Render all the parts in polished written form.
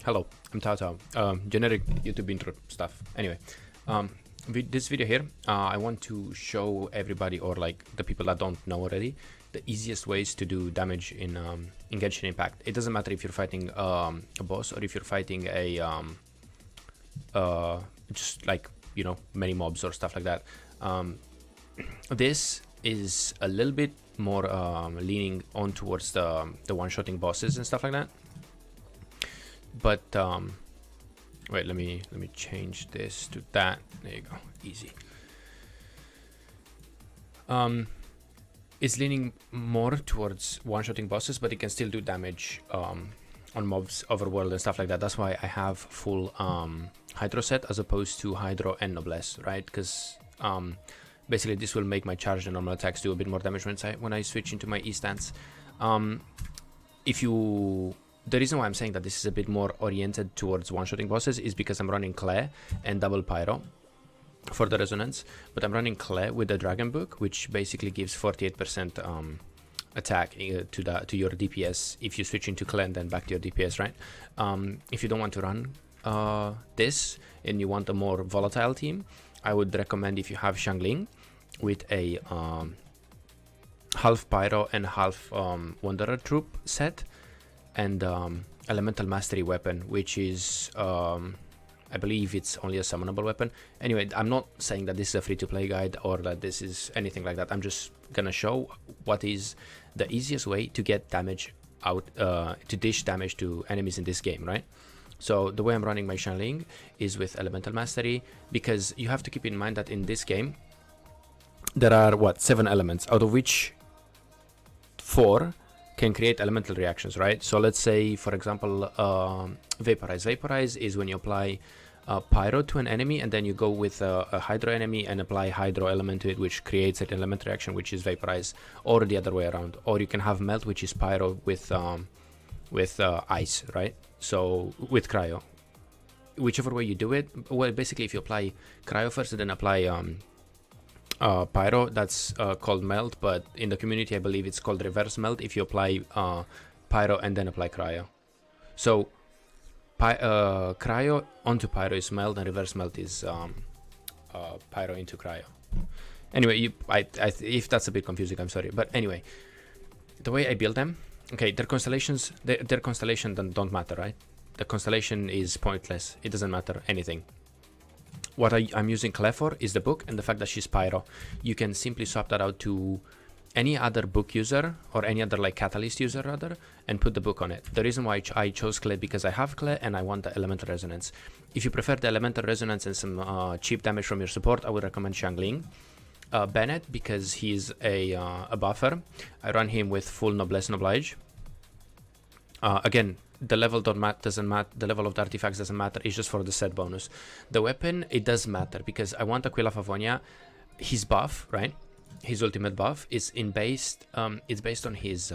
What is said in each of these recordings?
Hello, I'm Tao Tao. Generic YouTube intro stuff. Anyway, with this video here, I want to show everybody, or like the people that don't know already, the easiest ways to do damage in Genshin Impact. It doesn't matter if you're fighting a boss or if you're fighting a just like, you know, many mobs or stuff like that. This is a little bit more leaning on towards the one-shotting bosses and stuff like that. But wait, let me change this to that. There you go, easy. It's leaning more towards one-shotting bosses, but it can still do damage on mobs, overworld and stuff like that. That's why I have full Hydro set as opposed to Hydro and Noblesse, right? Because basically this will make my charge and normal attacks do a bit more damage when I switch into my E stance. The reason why I'm saying that this is a bit more oriented towards one-shotting bosses is because I'm running Clay and double Pyro for the resonance, but I'm running Clay with the Dragon Book, which basically gives 48% attack to your DPS if you switch into Clay and then back to your DPS, right? If you don't want to run this and you want a more volatile team, I would recommend, if you have Xiangling with a half Pyro and half Wanderer troop set, and Elemental Mastery weapon, which is I believe it's only a summonable weapon. Anyway, I'm not saying that this is a free-to-play guide or that this is anything like that. I'm just gonna show what is the easiest way to get damage out, to dish damage to enemies in this game, right? So the way I'm running my Xiangling is with Elemental Mastery, because you have to keep in mind that in this game there are, what, 7 elements, out of which 4 can create elemental reactions, right? So let's say, for example, Vaporize. Vaporize is when you apply Pyro to an enemy and then you go with a Hydro enemy and apply Hydro element to it, which creates an element reaction, which is Vaporize, or the other way around. Or you can have Melt, which is Pyro with Ice, right? So with Cryo. Whichever way you do it, well, basically if you apply Cryo first and then apply Pyro, that's called Melt, but in the community I believe it's called Reverse Melt if you apply Pyro and then apply Cryo. So Cryo onto Pyro is Melt and Reverse Melt is Pyro into Cryo. Anyway, if that's a bit confusing, I'm sorry, but anyway, the way I build them, okay, their constellations, their constellation don't matter, right? The constellation is pointless, it doesn't matter anything. What I'm using Clay for is the book and the fact that she's Pyro. You can simply swap that out to any other book user or any other like catalyst user rather, and put the book on it. The reason why I chose Clay, because I have Clay and I want the elemental resonance. If you prefer the elemental resonance and some cheap damage from your support, I would recommend Xiangling. Bennett, because he's a buffer. I run him with full Noblesse and Oblige. Again, the level doesn't matter. The level of the artifacts doesn't matter. It's just for the set bonus. The weapon, it does matter, because I want Aquila Favonia. His buff, right? His ultimate buff is based on his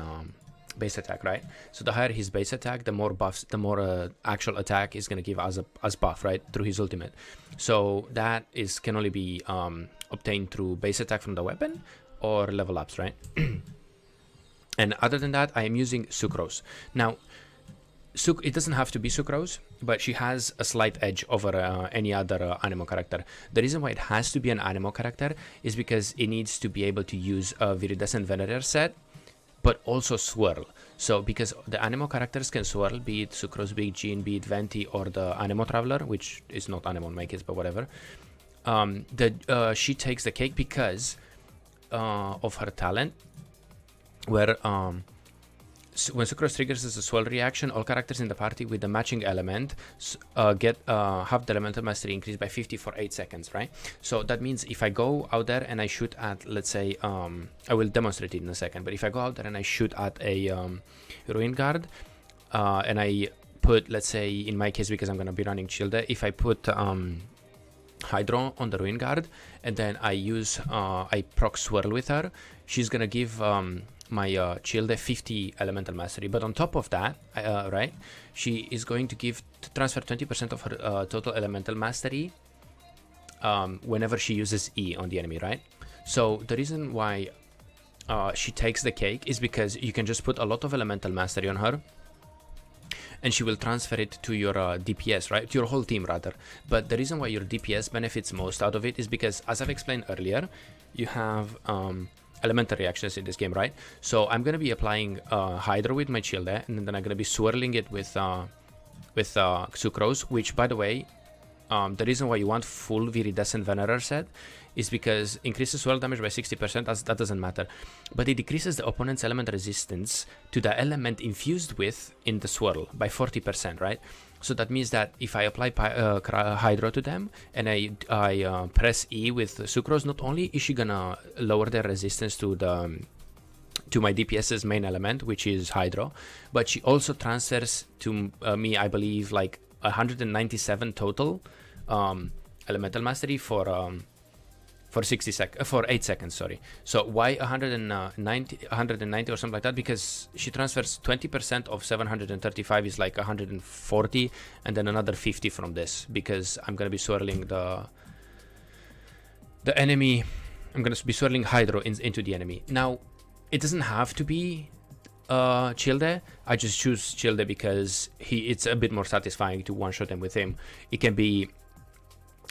base attack, right? So the higher his base attack, the more buffs, the more actual attack is gonna give as buff, right? Through his ultimate. So that can only be obtained through base attack from the weapon or level ups, right? And other than that, I am using Sucrose. Now, it doesn't have to be Sucrose, but she has a slight edge over any other Anemo character. The reason why it has to be an Anemo character is because it needs to be able to use a Viridescent Venerator set, but also Swirl. So because the Anemo characters can Swirl, be it Sucrose, be it Jean, be it Venti, or the Anemo Traveler, which is not Anemo in my case, but whatever. She takes the cake because of her talent, where when Sucrose triggers as a swirl reaction, all characters in the party with the matching element have the elemental mastery increased by 50 for 8 seconds, right? So that means if I go out there and I shoot at, let's say, I will demonstrate it in a second, but if I go out there and I shoot at a Ruin Guard, and I put, let's say, in my case, because I'm going to be running Childe, if I put Hydro on the Ruin Guard and then I proc Swirl with her, she's going to give my Childe 50 elemental mastery, but on top of that, right, she is going to transfer 20% of her total elemental mastery whenever she uses E on the enemy, right? So the reason why she takes the cake is because you can just put a lot of elemental mastery on her and she will transfer it to your DPS, right? To your whole team rather. But the reason why your DPS benefits most out of it is because, as I've explained earlier, you have elemental reactions in this game, right? So I'm gonna be applying Hydro with my Childe, and then I'm gonna be swirling it with Sucrose, which, by the way, the reason why you want full Viridescent Venerer set is because increases swirl damage by 60%, that doesn't matter, but it decreases the opponent's element resistance to the element infused with in the swirl by 40%, right? So that means that if I apply Hydro to them and I press E with Sucrose, not only is she gonna lower their resistance to my DPS's main element, which is Hydro, but she also transfers to me, I believe, like 197 total elemental mastery for 8 seconds, sorry. So why 190 or something like that? Because she transfers 20% of 735 is like 140, and then another 50 from this, because I'm gonna be swirling the enemy. I'm gonna be swirling Hydro into the enemy. Now, it doesn't have to be Childe. I just choose Childe because it's a bit more satisfying to one-shot him with him. It can be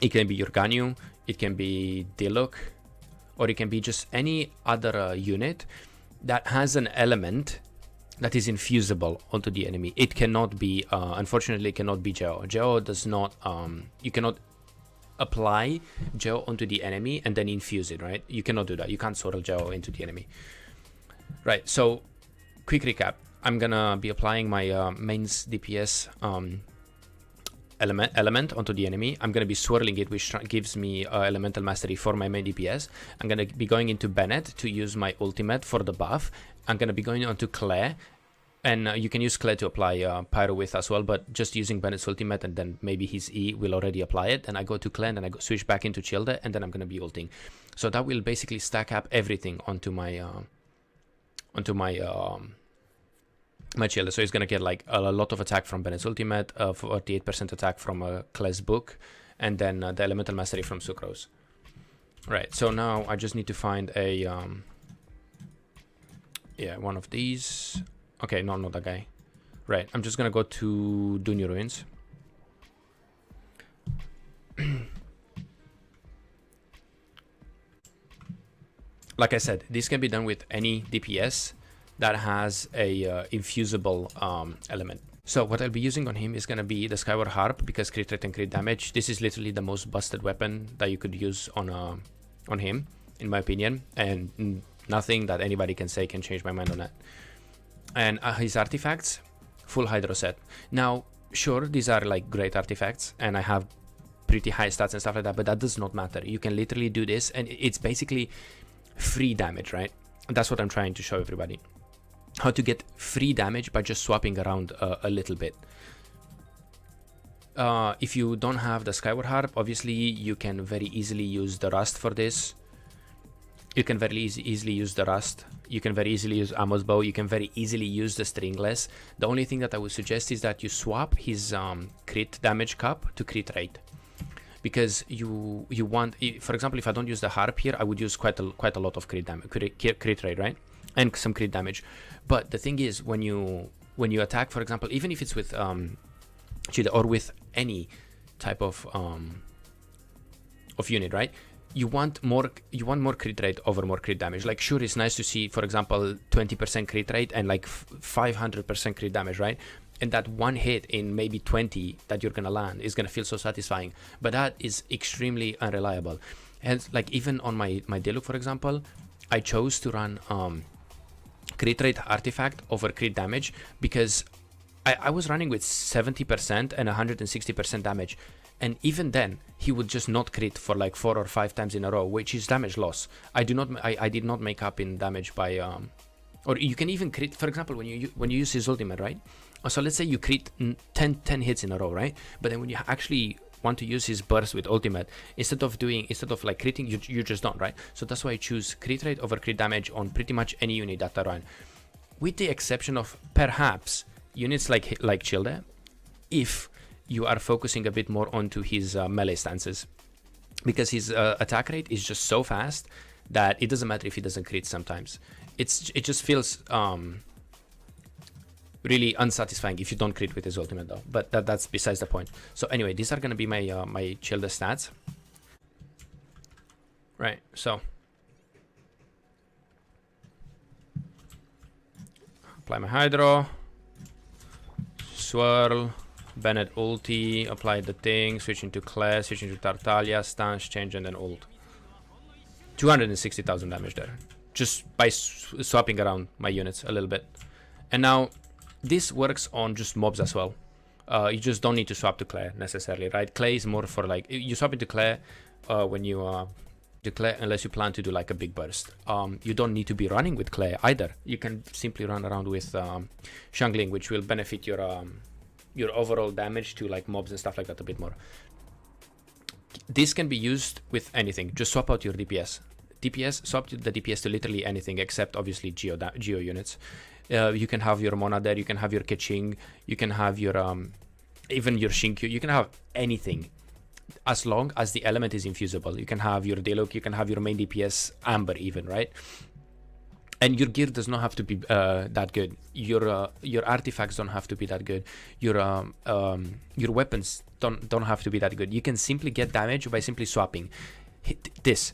your Ganyu, it can be Diluc, or it can be just any other unit that has an element that is infusible onto the enemy. It cannot be, unfortunately, it cannot be Geo. Geo does not, you cannot apply Geo onto the enemy and then infuse it, right? You cannot do that. You can't swirl Geo into the enemy. Right, so quick recap. I'm gonna be applying my mains DPS element onto the enemy. I'm gonna be swirling it, which gives me elemental mastery for my main DPS. I'm gonna be going into Bennett to use my ultimate for the buff. I'm gonna be going on to Claire, and you can use Claire to apply Pyro with as well, but just using Bennett's ultimate and then maybe his E will already apply it. And I go to Claire and then I switch back into Childe, and then I'm gonna be ulting. So that will basically stack up everything onto my my Childe. So he's gonna get like a lot of attack from Bennett's ultimate, 48% attack from Claire's book, and then the elemental mastery from Sucrose. Right, so now I just need to find a one of these. Okay, no, not that guy. Right, I'm just gonna go to Dunyo Ruins. Like I said, this can be done with any DPS that has a infusible element. So what I'll be using on him is going to be the Skyward Harp, because crit rate and crit damage. This is literally the most busted weapon that you could use on him, in my opinion, and nothing that anybody can say can change my mind on that. And his artifacts, full Hydro set. Now, sure, these are like great artifacts, and I have pretty high stats and stuff like that, but that does not matter. You can literally do this, and it's basically free damage, right? That's what I'm trying to show everybody. How to get free damage by just swapping around a little bit. If you don't have the Skyward Harp, obviously you can very easily use the Rust for this. You can very easily use the Rust. You can very easily use Amos Bow. You can very easily use the Stringless. The only thing that I would suggest is that you swap his crit damage cap to crit rate. Because you want, for example, if I don't use the Harp here, I would use quite a lot of crit damage, crit rate, right? And some crit damage. But the thing is, when you attack, for example, even if it's with Chile or with any type of unit, right? You want more crit rate over more crit damage. Like, sure, it's nice to see, for example, 20% crit rate and like 500% crit damage, right? And that one hit in maybe 20 that you're gonna land is gonna feel so satisfying. But that is extremely unreliable. And like, even on my Diluc, for example, I chose to run crit rate artifact over crit damage because I was running with 70% and 160% damage. And even then, he would just not crit for like 4 or 5 times in a row, which is damage loss. I did not make up in damage by, or you can even crit, for example, when you use his ultimate, right? So let's say you crit 10 hits in a row, right? But then when you actually want to use his burst with ultimate, instead of like critting, you just don't, right? So that's why I choose crit rate over crit damage on pretty much any unit that I run, with the exception of perhaps units like Childe, if you are focusing a bit more onto his melee stances, because his attack rate is just so fast that it doesn't matter if he doesn't crit sometimes. It just feels really unsatisfying if you don't crit with his ultimate though, but that's besides the point. So anyway, these are gonna be my my Childe stats. Right, so apply my Hydro, swirl, Bennett ulti, apply the thing, switch into Claire, switch into Tartaglia, stance, change, and then ult. 260,000 damage there, just by swapping around my units a little bit. And now this works on just mobs as well. You just don't need to swap to Claire necessarily, right? Clay is more for like, you swap into Claire when you declare, unless you plan to do like a big burst. You don't need to be running with Clay either. You can simply run around with Shangling, which will benefit your overall damage to like mobs and stuff like that a bit more. This can be used with anything. Just swap out your DPS. Swap the DPS to literally anything except obviously Geo units. You can have your Mona there. You can have your Keqing. You can have your even your Shinkyu. You can have anything, as long as the element is infusible. You can have your Diluc, you can have your main DPS Amber even, right? And your gear does not have to be that good. Your artifacts don't have to be that good. Your weapons don't have to be that good. You can simply get damage by simply swapping. This.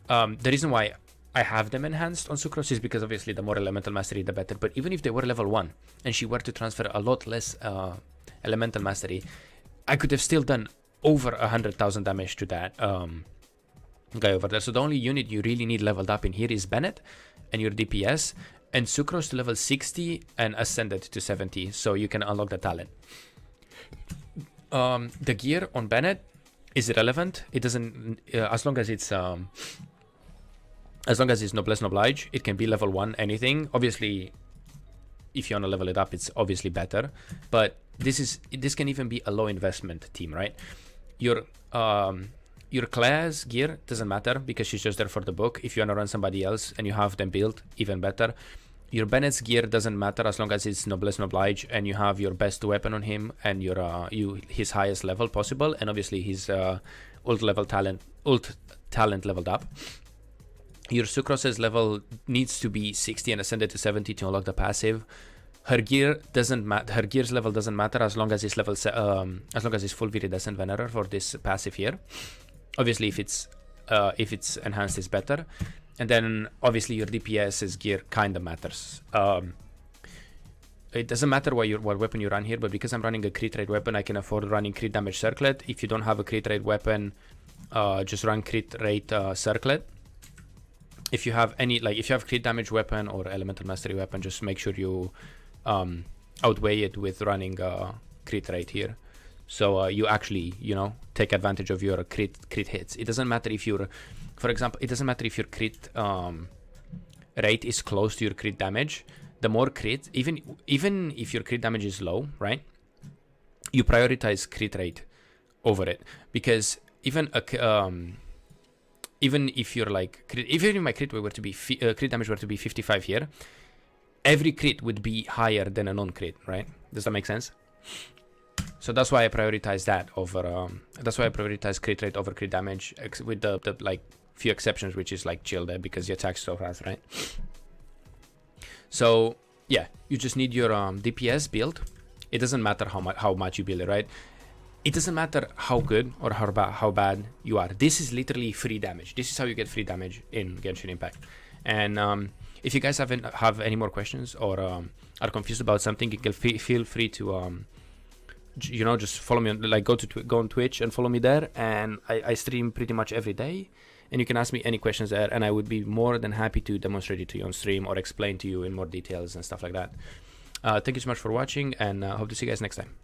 The reason why I have them enhanced on Sucrose is because obviously the more elemental mastery the better. But even if they were level 1 and she were to transfer a lot less elemental mastery, I could have still done over 100,000 damage to that guy over there. So the only unit you really need leveled up in here is Bennett and your DPS, and Sucrose to level 60 and Ascended to 70, so you can unlock the talent. The gear on Bennett is irrelevant. It doesn't as long as it's Noblesse Oblige, it can be level 1 anything. Obviously, if you want to level it up, it's obviously better, but this can even be a low investment team, right? Your Claire's gear doesn't matter because she's just there for the book. If you want to run somebody else and you have them built, even better. Your Bennett's gear doesn't matter as long as it's Noblesse Oblige and you have your best weapon on him and your his highest level possible, and obviously his ult talent leveled up. Your Sucrose's level needs to be 60 and Ascended to 70 to unlock the passive. Her gear doesn't matter. Her gear's level doesn't matter as long as it's level as long as it's full Viridescent Venerer for this passive here. Obviously, if it's enhanced, it's better. And then obviously your DPS's gear kind of matters. It doesn't matter what weapon you run here, but because I'm running a crit rate weapon, I can afford running crit damage circlet. If you don't have a crit rate weapon, just run crit rate circlet. If you have if you have crit damage weapon or elemental mastery weapon, just make sure you outweigh it with running crit rate here. So you actually, take advantage of your crit hits. It doesn't matter if you're, for example, it doesn't matter if your crit rate is close to your crit damage. The more crit, even if your crit damage is low, right? You prioritize crit rate over it, because even if you're like, even if my crit were to be crit damage were to be 55 here, every crit would be higher than a non-crit, right? Does that make sense? So that's why I prioritize that over. That's why I prioritize crit rate over crit damage, with the like few exceptions, which is like Childe because the attack so fast, right? So yeah, you just need your DPS build. It doesn't matter how much you build it, right? It doesn't matter how good or how bad you are. This is literally free damage. This is how you get free damage in Genshin Impact. And if you guys have any more questions or are confused about something, you can feel free to just follow me on, like go on Twitch and follow me there. And I stream pretty much every day, and you can ask me any questions there, and I would be more than happy to demonstrate it to you on stream or explain to you in more details and stuff like that. Thank you so much for watching, and hope to see you guys next time.